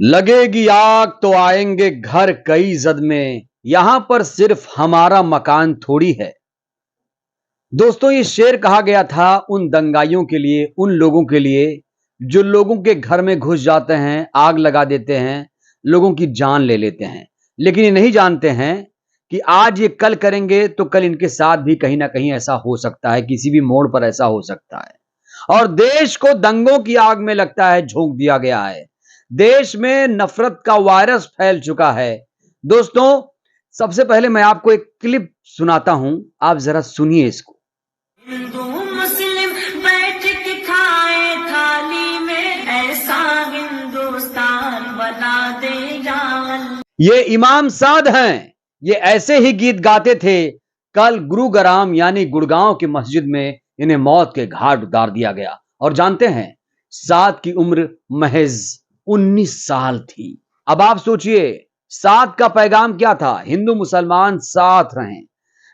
लगेगी आग तो आएंगे घर कई जद में, यहां पर सिर्फ हमारा मकान थोड़ी है। दोस्तों, ये शेर कहा गया था उन दंगाइयों के लिए, उन लोगों के लिए जो लोगों के घर में घुस जाते हैं, आग लगा देते हैं, लोगों की जान ले लेते हैं। लेकिन ये नहीं जानते हैं कि आज ये कल करेंगे तो कल इनके साथ भी कहीं ना कहीं ऐसा हो सकता है, किसी भी मोड़ पर ऐसा हो सकता है। और देश को दंगों की आग में लगता है झोंक दिया गया है। देश में नफरत का वायरस फैल चुका है। दोस्तों, सबसे पहले मैं आपको एक क्लिप सुनाता हूं, आप जरा सुनिए इसको। हिंदू मुस्लिम बैठ के खाए थाली में, ऐसा हिंदुस्तान बना दे या अल्लाह। ये इमाम साद हैं। ये ऐसे ही गीत गाते थे। कल गुरुग्राम यानी गुड़गांव की मस्जिद में इन्हें मौत के घाट उतार दिया गया। और जानते हैं, साद की उम्र महज 19 साल थी। अब आप सोचिए, साद का पैगाम क्या था? हिंदू मुसलमान साथ रहें।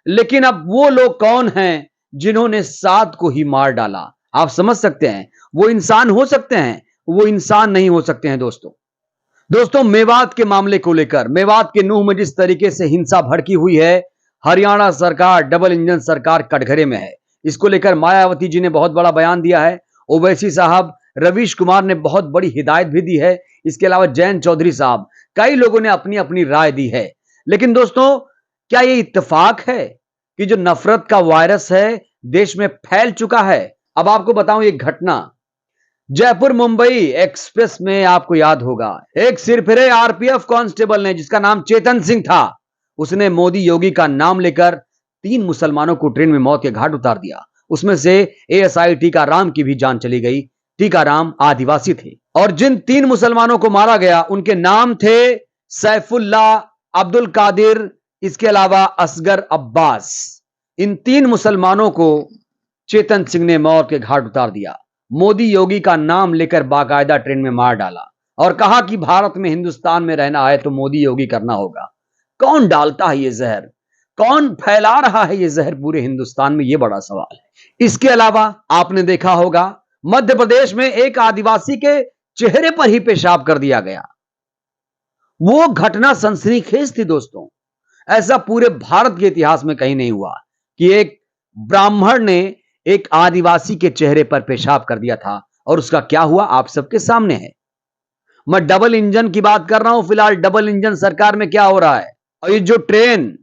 लेकिन अब वो लोग कौन हैं जिन्होंने साद को ही मार डाला? आप समझ सकते हैं, वो इंसान हो सकते हैं, वो इंसान नहीं हो सकते हैं। दोस्तों, मेवात के मामले को लेकर, मेवात के नूह में जिस तरीके से हिंसा भड़की हुई है, हरियाणा सरकार, डबल इंजन सरकार कटघरे में है। इसको लेकर मायावती जी ने बहुत बड़ा बयान दिया है। ओवैसी साहब, रवीश कुमार ने बहुत बड़ी हिदायत भी दी है। इसके अलावा जयंत चौधरी साहब, कई लोगों ने अपनी अपनी राय दी है। लेकिन दोस्तों, क्या यह इत्तेफाक है कि जो नफरत का वायरस है देश में फैल चुका है? अब आपको बताऊं एक घटना। जयपुर मुंबई एक्सप्रेस में आपको याद होगा, एक सिरफिरे आरपीएफ कांस्टेबल ने, जिसका नाम चेतन सिंह था, उसने मोदी योगी का नाम लेकर 3 मुसलमानों को ट्रेन में मौत के घाट उतार दिया। उसमें से एएसआई टीकाराम की भी जान चली गई। टीकाराम आदिवासी थे। और जिन 3 मुसलमानों को मारा गया उनके नाम थे सैफुल्लाह, अब्दुल कादिर, इसके अलावा असगर अब्बास। इन 3 मुसलमानों को चेतन सिंह ने मौत के घाट उतार दिया। मोदी योगी का नाम लेकर बाकायदा ट्रेन में मार डाला और कहा कि भारत में, हिंदुस्तान में रहना है तो मोदी योगी करना होगा। कौन डालता है ये जहर? कौन फैला रहा है ये जहर पूरे हिंदुस्तान में? ये बड़ा सवाल है। इसके अलावा आपने देखा होगा, मध्य प्रदेश में एक आदिवासी के चेहरे पर ही पेशाब कर दिया गया। वो घटना सनसनीखेज थी। दोस्तों, ऐसा पूरे भारत के इतिहास में कहीं नहीं हुआ कि एक ब्राह्मण ने एक आदिवासी के चेहरे पर पेशाब कर दिया था। और उसका क्या हुआ आप सबके सामने है। मैं डबल इंजन की बात कर रहा हूं। फिलहाल डबल इंजन सरकार में क्या हो रहा है? और ये जो ट्रेन,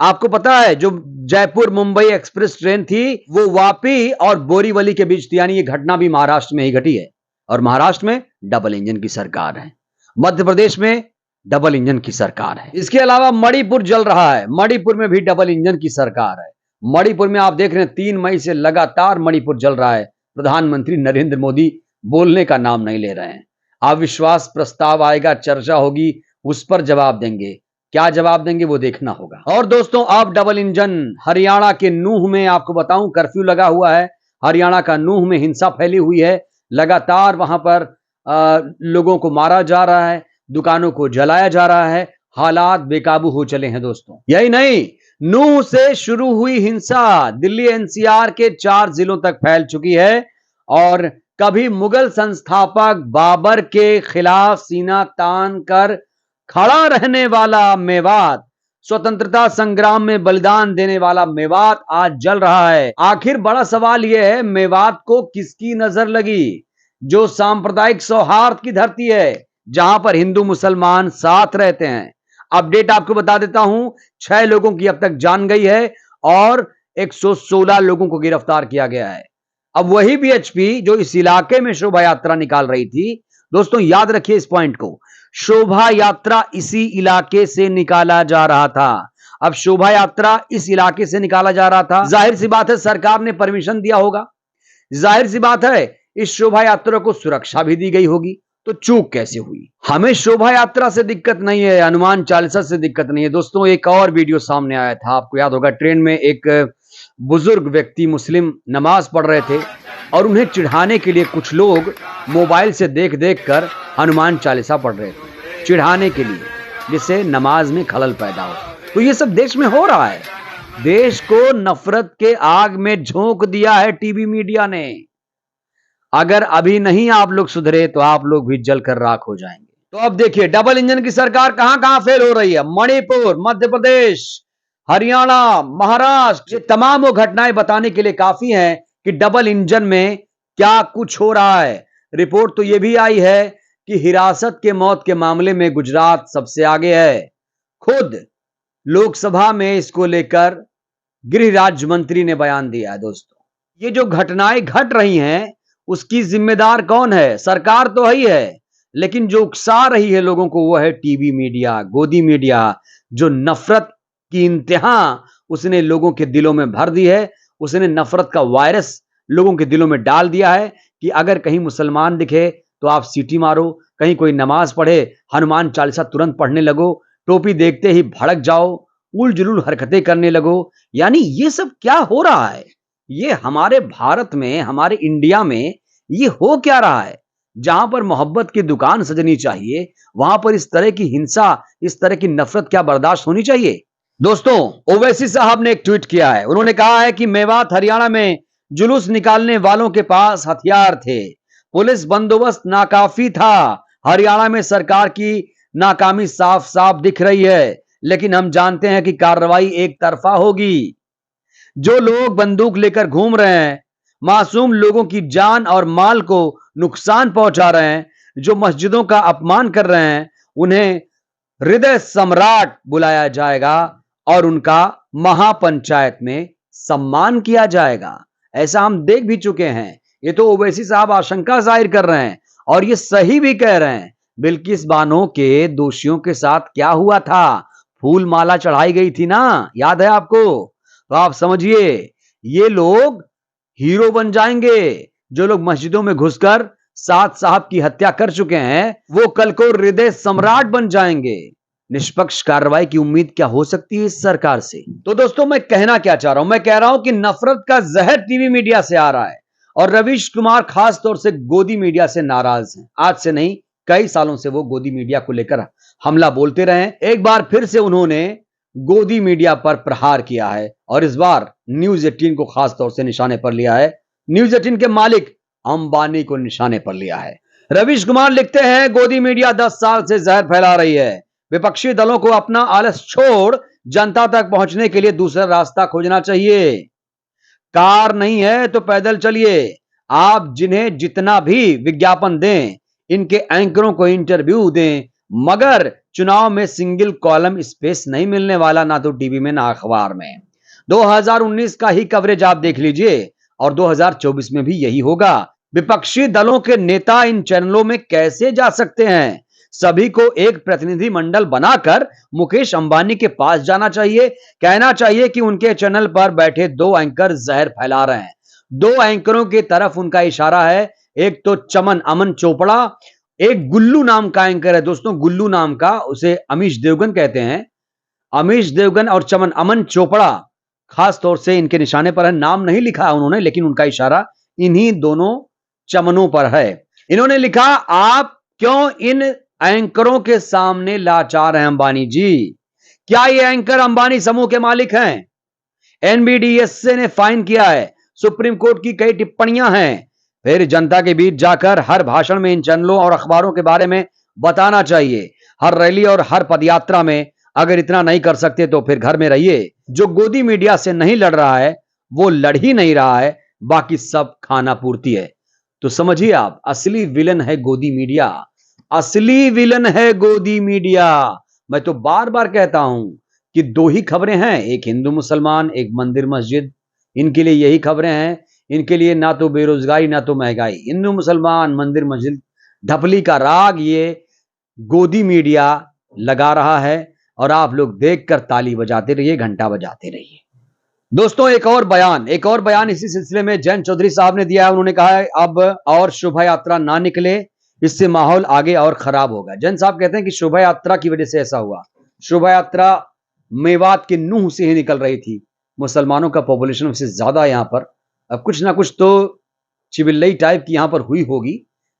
आपको पता है, जो जयपुर मुंबई एक्सप्रेस ट्रेन थी, वो वापी और बोरीवली के बीच थी। यानी ये घटना भी महाराष्ट्र में ही घटी है। और महाराष्ट्र में डबल इंजन की सरकार है। मध्य प्रदेश में डबल इंजन की सरकार है। इसके अलावा मणिपुर जल रहा है। मणिपुर में भी डबल इंजन की सरकार है। मणिपुर में आप देख रहे हैं 3 मई से लगातार मणिपुर जल रहा है। प्रधानमंत्री नरेंद्र मोदी बोलने का नाम नहीं ले रहे हैं। अविश्वास प्रस्ताव आएगा, चर्चा होगी, उस पर जवाब देंगे। क्या जवाब देंगे वो देखना होगा। और दोस्तों, अब डबल इंजन हरियाणा के नूह में आपको बताऊं, कर्फ्यू लगा हुआ है। हरियाणा का नूह में हिंसा फैली हुई है। लगातार वहां पर लोगों को मारा जा रहा है, दुकानों को जलाया जा रहा है। हालात बेकाबू हो चले हैं। दोस्तों, यही नहीं, नूह से शुरू हुई हिंसा दिल्ली एनसीआर के 4 जिलों तक फैल चुकी है। और कभी मुगल संस्थापक बाबर के खिलाफ सीना तान कर खड़ा रहने वाला मेवात, स्वतंत्रता संग्राम में बलिदान देने वाला मेवात आज जल रहा है। आखिर बड़ा सवाल यह है, मेवात को किसकी नजर लगी? जो सांप्रदायिक सौहार्द की धरती है, जहां पर हिंदू मुसलमान साथ रहते हैं। अपडेट आपको बता देता हूं, 6 लोगों की अब तक जान गई है और 116 लोगों को गिरफ्तार किया गया है। अब वही बीएचपी जो इस इलाके में शोभा यात्रा निकाल रही थी, दोस्तों याद रखिए इस पॉइंट को, शोभा यात्रा इसी इलाके से निकाला जा रहा था। अब शोभा यात्रा इस इलाके से निकाला जा रहा था, जाहिर सी बात है सरकार ने परमिशन दिया होगा। जाहिर सी बात है इस शोभा यात्रा को सुरक्षा भी दी गई होगी। तो चूक कैसे हुई? हमें शोभा यात्रा से दिक्कत नहीं है, हनुमान चालीसा से दिक्कत नहीं है। दोस्तों, एक और वीडियो सामने आया था, आपको याद होगा, ट्रेन में एक बुजुर्ग व्यक्ति मुस्लिम नमाज पढ़ रहे थे और उन्हें चिढ़ाने के लिए कुछ लोग मोबाइल से देख देख कर हनुमान चालीसा पढ़ रहे थे, चिढ़ाने के लिए, जिससे नमाज में खलल पैदा हो। तो ये सब देश में हो रहा है। देश को नफरत के आग में झोंक दिया है टीवी मीडिया ने। अगर अभी नहीं आप लोग सुधरे तो आप लोग भी जलकर राख हो जाएंगे। तो अब देखिए डबल इंजन की सरकार कहां कहां फेल हो रही है। मणिपुर, मध्य प्रदेश, हरियाणा, महाराष्ट्र, ये तमाम वो घटनाएं बताने के लिए काफी हैं कि डबल इंजन में क्या कुछ हो रहा है। रिपोर्ट तो यह भी आई है कि हिरासत के मौत के मामले में गुजरात सबसे आगे है। खुद लोकसभा में इसको लेकर गृह राज्य मंत्री ने बयान दिया है। दोस्तों, ये जो घटनाएं घट रही हैं उसकी जिम्मेदार कौन है? सरकार तो है ही है, लेकिन जो उकसा रही है लोगों को वो है टीवी मीडिया, गोदी मीडिया, जो नफरत की इंतहा उसने लोगों के दिलों में भर दी है। उसने नफरत का वायरस लोगों के दिलों में डाल दिया है कि अगर कहीं मुसलमान दिखे तो आप सीटी मारो, कहीं कोई नमाज पढ़े हनुमान चालीसा तुरंत पढ़ने लगो, टोपी देखते ही भड़क जाओ, उल जुलूल हरकतें करने लगो। यानी ये सब क्या हो रहा है? ये हमारे भारत में, हमारे इंडिया में ये हो क्या रहा है? जहां पर मोहब्बत की दुकान सजनी चाहिए वहां पर इस तरह की हिंसा, इस तरह की नफरत क्या बर्दाश्त होनी चाहिए? दोस्तों, ओवैसी साहब ने एक ट्वीट किया है। उन्होंने कहा है कि मेवात हरियाणा में जुलूस निकालने वालों के पास हथियार थे, पुलिस बंदोबस्त नाकाफी था। हरियाणा में सरकार की नाकामी साफ साफ दिख रही है, लेकिन हम जानते हैं कि कार्रवाई एक तरफा होगी। जो लोग बंदूक लेकर घूम रहे हैं, मासूम लोगों की जान और माल को नुकसान पहुंचा रहे हैं, जो मस्जिदों का अपमान कर रहे हैं, उन्हें हृदय सम्राट बुलाया जाएगा और उनका महापंचायत में सम्मान किया जाएगा। ऐसा हम देख भी चुके हैं। ये तो ओवैसी साहब आशंका जाहिर कर रहे हैं और ये सही भी कह रहे हैं। बिल्किस बानो के दोषियों के साथ क्या हुआ था? फूल माला चढ़ाई गई थी ना, याद है आपको? तो आप समझिए ये लोग हीरो बन जाएंगे। जो लोग मस्जिदों में घुसकर साद साहब की हत्या कर चुके हैं वो कल को हृदय सम्राट बन जाएंगे। निष्पक्ष कार्रवाई की उम्मीद क्या हो सकती है इस सरकार से? तो दोस्तों, मैं कहना क्या चाह रहा हूं? मैं कह रहा हूं कि नफरत का जहर टीवी मीडिया से आ रहा है और रवीश कुमार खास तौर से गोदी मीडिया से नाराज हैं। आज से नहीं, कई सालों से वो गोदी मीडिया को लेकर हमला बोलते रहे। एक बार फिर से उन्होंने गोदी मीडिया पर प्रहार किया है और इस बार न्यूज 18 को खास तौर से निशाने पर लिया है। न्यूज 18 के मालिक अंबानी को निशाने पर लिया है। रवीश कुमार लिखते हैं, गोदी मीडिया 10 साल से जहर फैला रही है। विपक्षी दलों को अपना आलस छोड़ जनता तक पहुंचने के लिए दूसरा रास्ता खोजना चाहिए। कार नहीं है तो पैदल चलिए। आप जिन्हें जितना भी विज्ञापन दें, इनके एंकरों को इंटरव्यू दें, मगर चुनाव में सिंगल कॉलम स्पेस नहीं मिलने वाला, ना तो टीवी में ना अखबार में। 2019 का ही कवरेज आप देख लीजिए और 2024 में भी यही होगा। विपक्षी दलों के नेता इन चैनलों में कैसे जा सकते हैं? सभी को एक प्रतिनिधि मंडल बनाकर मुकेश अंबानी के पास जाना चाहिए, कहना चाहिए कि उनके चैनल पर बैठे 2 एंकर जहर फैला रहे हैं। 2 एंकरों की तरफ उनका इशारा है। एक तो चमन अमन चोपड़ा, एक गुल्लू नाम का एंकर है। दोस्तों, गुल्लू नाम का, उसे अमीश देवगन कहते हैं। अमीश देवगन और चमन अमन चोपड़ा खास तौर से इनके निशाने पर है। नाम नहीं लिखा है उन्होंने, लेकिन उनका इशारा इन्हीं दोनों चमनों पर है। इन्होंने लिखा, आप क्यों इन एंकरों के सामने लाचार हैं अंबानी जी? क्या ये एंकर अंबानी समूह के मालिक हैं? एनबीडीएसए ने फाइन किया है, सुप्रीम कोर्ट की कई टिप्पणियां हैं। फिर जनता के बीच जाकर हर भाषण में इन चैनलों और अखबारों के बारे में बताना चाहिए। हर रैली और हर पदयात्रा में अगर इतना नहीं कर सकते तो फिर घर में रहिए। जो गोदी मीडिया से नहीं लड़ रहा है वो लड़ ही नहीं रहा है, बाकी सब खाना पूर्ति है। तो समझिए आप, असली विलन है गोदी मीडिया। असली विलन है गोदी मीडिया। मैं तो बार बार कहता हूं कि 2 ही खबरें हैं, एक हिंदू मुसलमान, एक मंदिर मस्जिद। इनके लिए यही खबरें हैं। इनके लिए ना तो बेरोजगारी ना तो महंगाई। हिंदू मुसलमान मंदिर मस्जिद ढपली का राग ये गोदी मीडिया लगा रहा है और आप लोग देखकर ताली बजाते रहिए, घंटा बजाते रहिए। दोस्तों, एक और बयान इसी सिलसिले में जैन चौधरी साहब ने दिया है। उन्होंने कहा है अब और शोभा यात्रा ना निकले, इससे माहौल आगे और खराब होगा। जैन साहब कहते हैं कि शोभा यात्रा की वजह से ऐसा हुआ। शोभा यात्रा मेवात के नूह से ही निकल रही थी। मुसलमानों का पॉपुलेशन उससे ज्यादा यहां पर, अब कुछ ना कुछ तो चिबिल्लई टाइप की यहां पर हुई होगी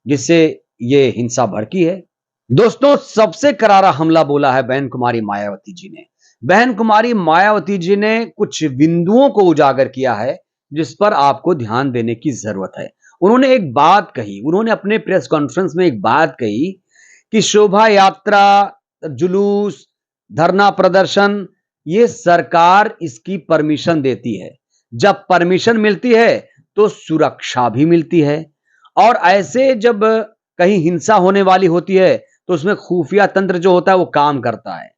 जिससे ये हिंसा भड़की है। दोस्तों, सबसे करारा हमला बोला है बहन कुमारी मायावती जी ने। बहन कुमारी मायावती जी ने कुछ बिंदुओं को उजागर किया है जिस पर आपको ध्यान देने की जरूरत है। उन्होंने एक बात कही, उन्होंने अपने प्रेस कॉन्फ्रेंस में एक बात कही कि शोभा यात्रा, जुलूस, धरना प्रदर्शन, ये सरकार इसकी परमिशन देती है। जब परमिशन मिलती है तो सुरक्षा भी मिलती है, और ऐसे जब कहीं हिंसा होने वाली होती है तो उसमें खुफिया तंत्र जो होता है वो काम करता है।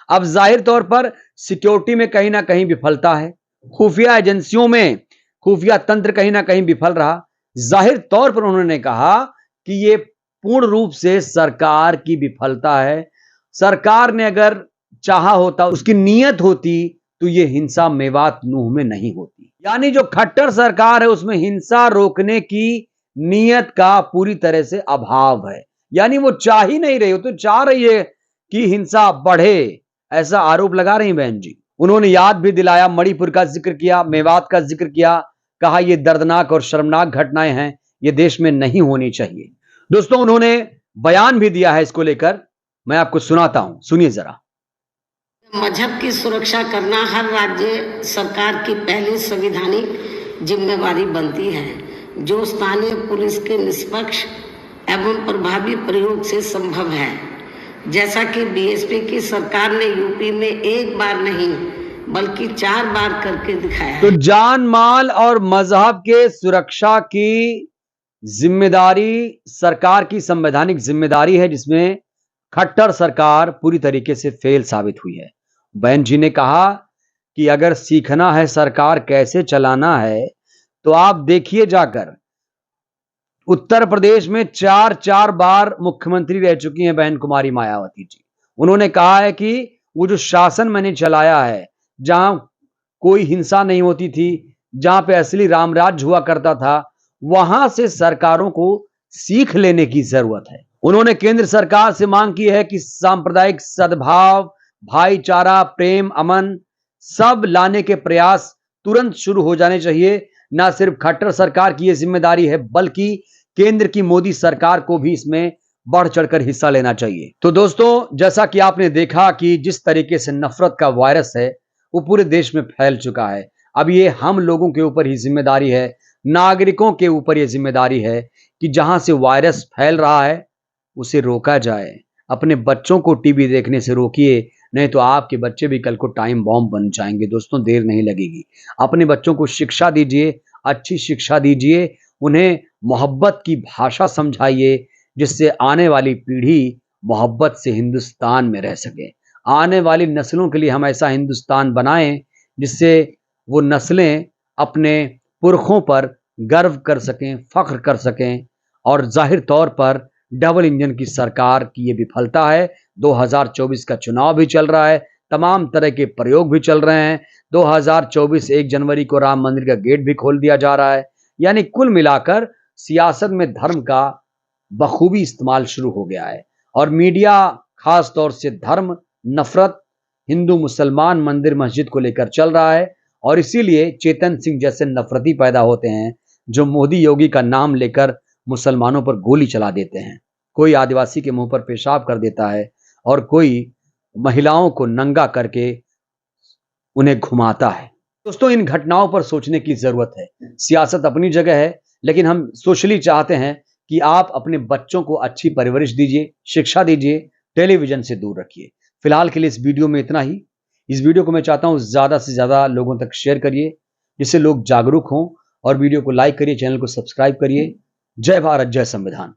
अब जाहिर तौर पर सिक्योरिटी में कहीं ना कहीं विफलता है, खुफिया एजेंसियों में खुफिया तंत्र कहीं ना कहीं विफल रहा। जाहिर तौर पर उन्होंने कहा कि ये पूर्ण रूप से सरकार की विफलता है। सरकार ने अगर चाहा होता, उसकी नीयत होती, तो ये हिंसा मेवात नूह में नहीं होती। यानी जो खट्टर सरकार है उसमें हिंसा रोकने की नीयत का पूरी तरह से अभाव है। यानी वो चाह ही नहीं रही, वो तो चाह रही है कि हिंसा बढ़े, ऐसा आरोप लगा रही बहन जी। उन्होंने याद भी दिलाया, मणिपुर का जिक्र किया, मेवात का जिक्र किया, कहा ये दर्दनाक और शर्मनाक घटनाएं हैं, ये देश में नहीं होनी चाहिए। दोस्तों उन्होंने बयान भी दिया है इसको लेकर, मैं आपको सुनाता हूं, सुनिए जरा। मजहब की सुरक्षा करना हर राज्य सरकार की पहली संवैधानिक जिम्मेवारी बनती है, जो स्थानीय पुलिस के निष्पक्ष एवं प्रभावी प्रयोग से संभव है। जैसा कि बीएसपी की सरकार ने यूपी में एक बार नहीं बल्कि 4 बार करके दिखाया। तो जान माल और मजहब के सुरक्षा की जिम्मेदारी सरकार की संवैधानिक जिम्मेदारी है, जिसमें खट्टर सरकार पूरी तरीके से फेल साबित हुई है। बहन जी ने कहा कि अगर सीखना है सरकार कैसे चलाना है तो आप देखिए जाकर, उत्तर प्रदेश में 4 बार मुख्यमंत्री रह चुकी हैं बहन कुमारी मायावती जी। उन्होंने कहा है कि वो जो शासन मैंने चलाया है, जहां कोई हिंसा नहीं होती थी, जहां पे असली रामराज हुआ करता था, वहां से सरकारों को सीख लेने की जरूरत है। उन्होंने केंद्र सरकार से मांग की है कि सांप्रदायिक सद्भाव, भाईचारा, प्रेम, अमन सब लाने के प्रयास तुरंत शुरू हो जाने चाहिए। ना सिर्फ खट्टर सरकार की यह जिम्मेदारी है, बल्कि केंद्र की मोदी सरकार को भी इसमें बढ़ चढ़कर हिस्सा लेना चाहिए। तो दोस्तों, जैसा कि आपने देखा कि जिस तरीके से नफरत का वायरस है वो पूरे देश में फैल चुका है। अब ये हम लोगों के ऊपर ही जिम्मेदारी है, नागरिकों के ऊपर यह जिम्मेदारी है कि जहां से वायरस फैल रहा है उसे रोका जाए। अपने बच्चों को टीवी देखने से रोकिए, नहीं तो आपके बच्चे भी कल को टाइम बॉम्ब बन जाएंगे। दोस्तों, देर नहीं लगेगी। अपने बच्चों को शिक्षा दीजिए, अच्छी शिक्षा दीजिए, उन्हें मोहब्बत की भाषा समझाइए, जिससे आने वाली पीढ़ी मोहब्बत से हिंदुस्तान में रह सके। आने वाली नस्लों के लिए हम ऐसा हिंदुस्तान बनाएं जिससे वो नस्लें अपने पुरखों पर गर्व कर सकें, फख्र कर सकें। और जाहिर तौर पर डबल इंजन की सरकार की ये विफलता है। 2024 का चुनाव भी चल रहा है, तमाम तरह के प्रयोग भी चल रहे हैं। 2024 1 जनवरी को राम मंदिर का गेट भी खोल दिया जा रहा है। यानी कुल मिलाकर सियासत में धर्म का बखूबी इस्तेमाल शुरू हो गया है, और मीडिया खास तौर से धर्म, नफरत, हिंदू मुसलमान, मंदिर मस्जिद को लेकर चल रहा है। और इसीलिए चेतन सिंह जैसे नफरती पैदा होते हैं, जो मोदी योगी का नाम लेकर मुसलमानों पर गोली चला देते हैं। कोई आदिवासी के मुंह पर पेशाब कर देता है, और कोई महिलाओं को नंगा करके उन्हें घुमाता है। दोस्तों, इन घटनाओं पर सोचने की जरूरत है। सियासत अपनी जगह है, लेकिन हम सोशली चाहते हैं कि आप अपने बच्चों को अच्छी परवरिश दीजिए, शिक्षा दीजिए, टेलीविजन से दूर रखिए। फिलहाल के लिए इस वीडियो में इतना ही। इस वीडियो को मैं चाहता हूं ज्यादा से ज्यादा लोगों तक शेयर करिए, जिससे लोग जागरूक हों, और वीडियो को लाइक करिए, चैनल को सब्सक्राइब करिए। जय भारत, जय संविधान।